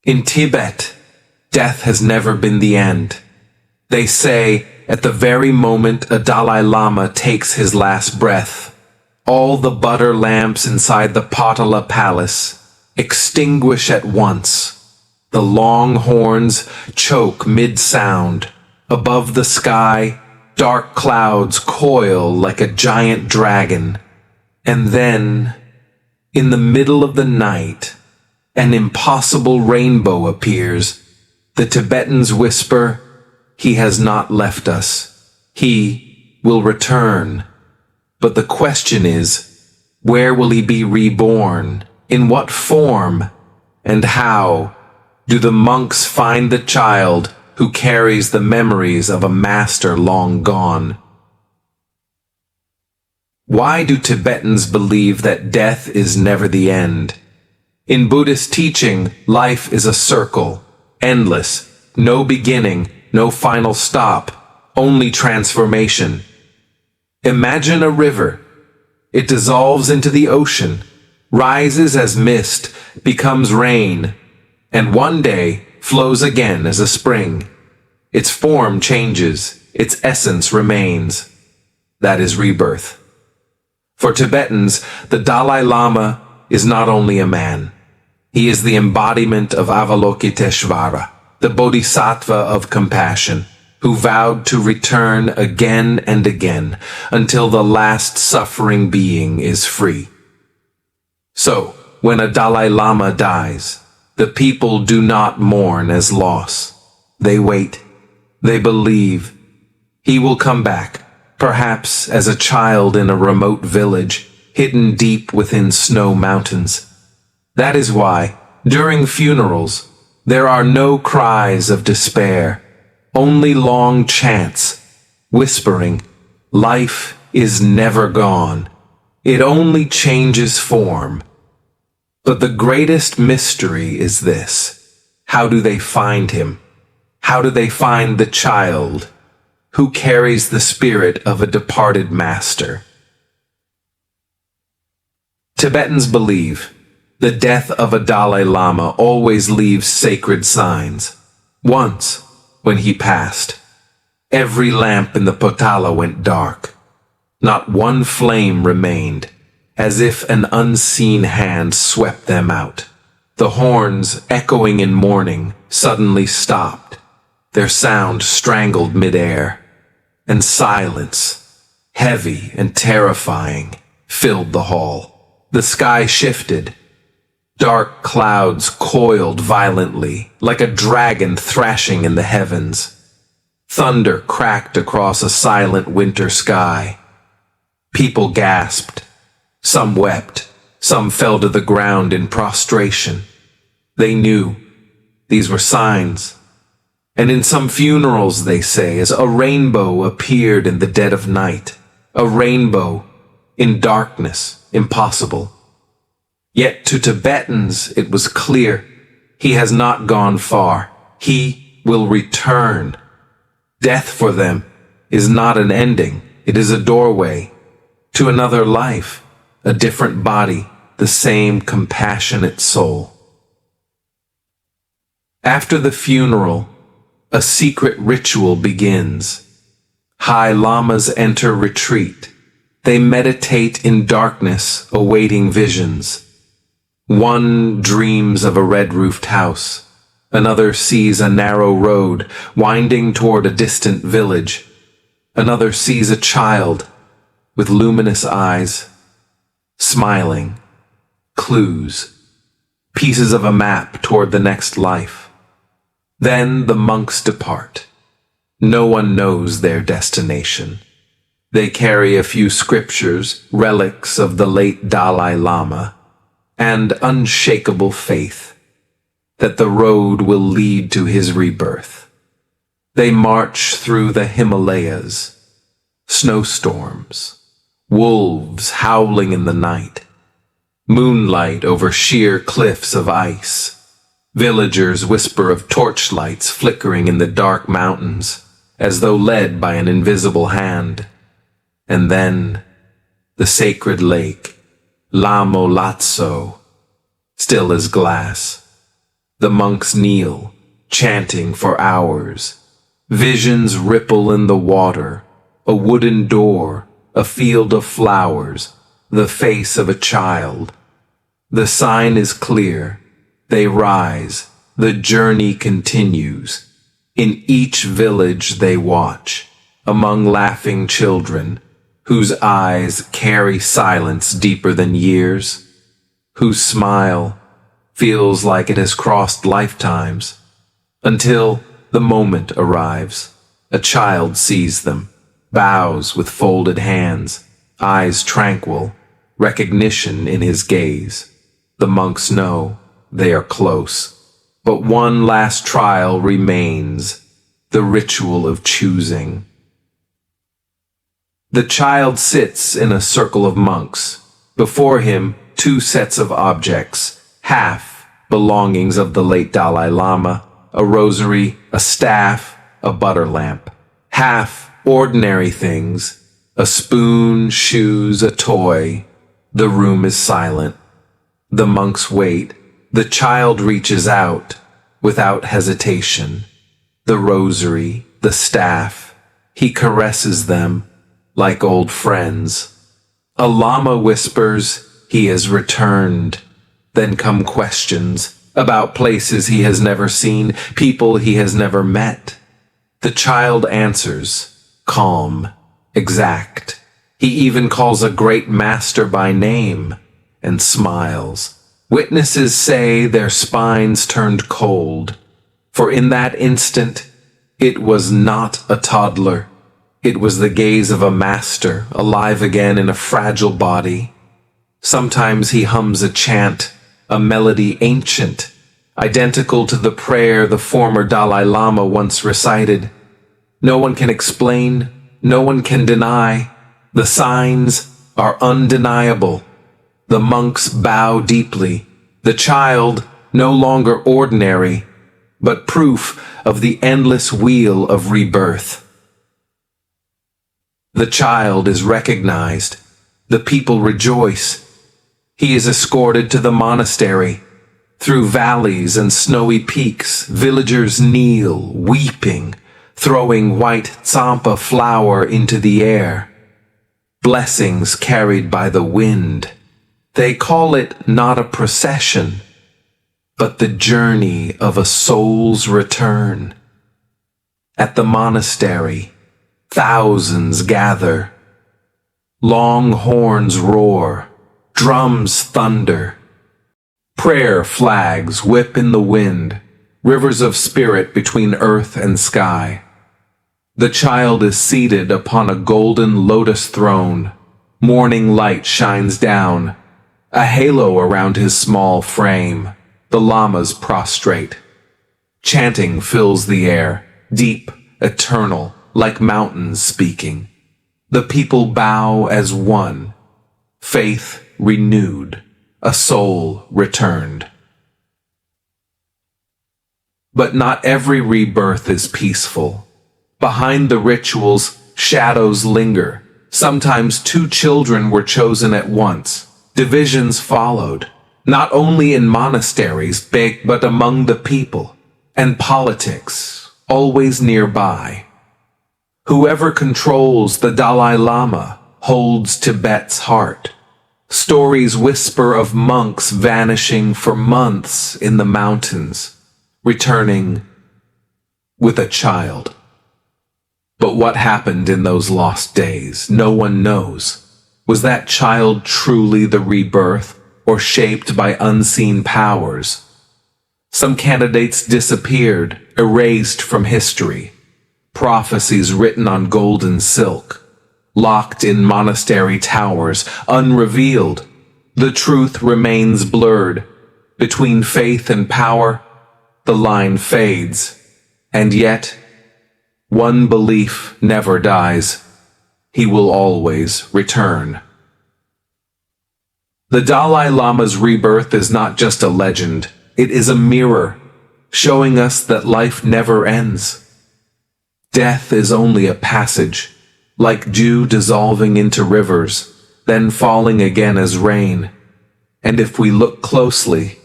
In Tibet, death has never been the end. They say, at the very moment a Dalai Lama takes his last breath, all the butter lamps inside the Potala Palace extinguish at once. The long horns choke mid-sound. Above the sky, dark clouds coil like a giant dragon. And then, in the middle of the night, an impossible rainbow appears. The Tibetans whisper, "He has not left us. He will return." But the question is, where will he be reborn? In what form? And how do the monks find the child who carries the memories of a master long gone? Why do Tibetans believe that death is never the end? In Buddhist teaching, life is a circle, endless, no beginning, no final stop, only transformation. Imagine a river. It dissolves into the ocean, rises as mist, becomes rain, and one day flows again as a spring. Its form changes, its essence remains. That is rebirth. For Tibetans, the Dalai Lama is not only a man. He is the embodiment of Avalokiteshvara, the bodhisattva of compassion, who vowed to return again and again until the last suffering being is free. So, when a Dalai Lama dies, the people do not mourn as loss. They wait. They believe. He will come back, perhaps as a child in a remote village, hidden deep within snow mountains. That is why, during funerals, there are no cries of despair, only long chants, whispering, "Life is never gone. It only changes form." But the greatest mystery is this: how do they find him? How do they find the child who carries the spirit of a departed master? Tibetans believe the death of a Dalai Lama always leaves sacred signs. Once, when he passed, every lamp in the Potala went dark. Not one flame remained, as if an unseen hand swept them out. The horns, echoing in mourning, suddenly stopped, their sound strangled mid-air, and silence, heavy and terrifying, filled the hall. The sky shifted. Dark clouds coiled violently, like a dragon thrashing in the heavens. Thunder cracked across a silent winter sky. People gasped. Some wept. Some fell to the ground in prostration. They knew these were signs. And in some funerals, they say, as a rainbow appeared in the dead of night, a rainbow in darkness, impossible. Yet to Tibetans it was clear, he has not gone far. He will return. Death for them is not an ending. It is a doorway to another life, a different body, the same compassionate soul. After the funeral, a secret ritual begins. High Lamas enter retreat. They meditate in darkness, awaiting visions. One dreams of a red-roofed house. Another sees a narrow road winding toward a distant village. Another sees a child with luminous eyes, smiling, clues, pieces of a map toward the next life. Then the monks depart. No one knows their destination. They carry a few scriptures, relics of the late Dalai Lama, and unshakable faith that the road will lead to his rebirth. They march through the Himalayas, snowstorms, wolves howling in the night, moonlight over sheer cliffs of ice. Villagers whisper of torchlights flickering in the dark mountains, as though led by an invisible hand. And then, the sacred lake, Lamo Latso, still as glass, The monks kneel, chanting for hours. Visions ripple in the water, a wooden door, a field of flowers, the face of a child. The sign is clear. They rise. The journey continues. In each village they watch, among laughing children, whose eyes carry silence deeper than years, whose smile feels like it has crossed lifetimes, until the moment arrives. A child sees them, bows with folded hands, eyes tranquil, recognition in his gaze. The monks know they are close. But one last trial remains, the ritual of choosing. The child sits in a circle of monks. Before him, two sets of objects, half belongings of the late Dalai Lama, a rosary, a staff, a butter lamp. Half ordinary things, a spoon, shoes, a toy. The room is silent. The monks wait. The child reaches out, without hesitation. The rosary, the staff, he caresses them like old friends. A lama whispers, he has returned. Then come questions about places he has never seen, people he has never met. The child answers, calm, exact. He even calls a great master by name and smiles. Witnesses say their spines turned cold, for in that instant, it was not a toddler. It was the gaze of a master, alive again in a fragile body. Sometimes he hums a chant, a melody ancient, identical to the prayer the former Dalai Lama once recited. No one can explain, no one can deny. The signs are undeniable. The monks bow deeply. The child, no longer ordinary, but proof of the endless wheel of rebirth. The child is recognized. The people rejoice. He is escorted to the monastery. Through valleys and snowy peaks, villagers kneel, weeping, throwing white tsampa flower into the air. Blessings carried by the wind. They call it not a procession, but the journey of a soul's return. At the monastery, thousands gather. Long horns roar, drums thunder. Prayer flags whip in the wind, rivers of spirit between earth and sky. The child is seated upon a golden lotus throne. Morning light shines down, a halo around his small frame. The lamas prostrate. Chanting fills the air, deep, eternal, like mountains speaking. The people bow as one, faith renewed, a soul returned. But not every rebirth is peaceful. Behind the rituals, shadows linger. Sometimes two children were chosen at once. Divisions followed, not only in monasteries, but among the people, and politics, always nearby. Whoever controls the Dalai Lama holds Tibet's heart. Stories whisper of monks vanishing for months in the mountains, returning with a child. But what happened in those lost days, no one knows. Was that child truly the rebirth, or shaped by unseen powers? Some candidates disappeared, erased from history. Prophecies written on golden silk, locked in monastery towers, unrevealed. The truth remains blurred. Between faith and power, the line fades. And yet, one belief never dies. He will always return. The Dalai Lama's rebirth is not just a legend. It is a mirror, showing us that life never ends. Death is only a passage, like dew dissolving into rivers, then falling again as rain. And if we look closely,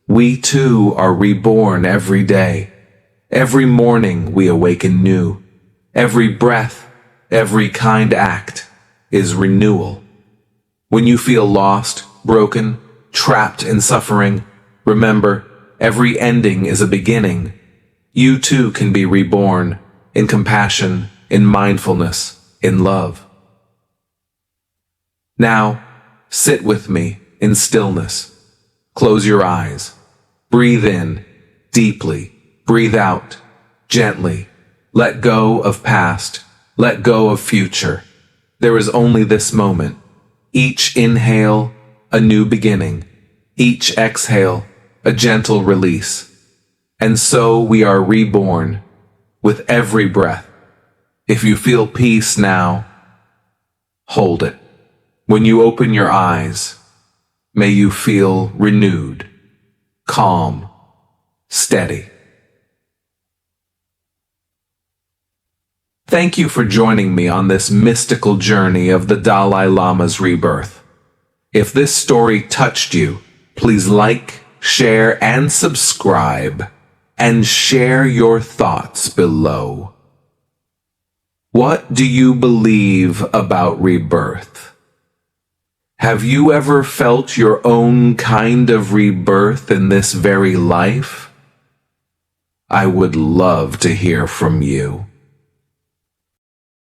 We too are reborn every day. Every morning we awaken new. Every breath, every kind act is renewal. When you feel lost, broken, trapped in suffering, remember, every ending is a beginning. You too can be reborn in compassion, in mindfulness, in love. Now, sit with me in stillness. Close your eyes. Breathe in deeply. Breathe out gently. Let go of past. Let go of future. There is only this moment. Each inhale, a new beginning. Each exhale, a gentle release. And so we are reborn with every breath. If you feel peace now, hold it. When you open your eyes, may you feel renewed, calm, steady. Thank you for joining me on this mystical journey of the Dalai Lama's rebirth. If this story touched you, please like, share, and subscribe, and share your thoughts below. What do you believe about rebirth? Have you ever felt your own kind of rebirth in this very life? I would love to hear from you.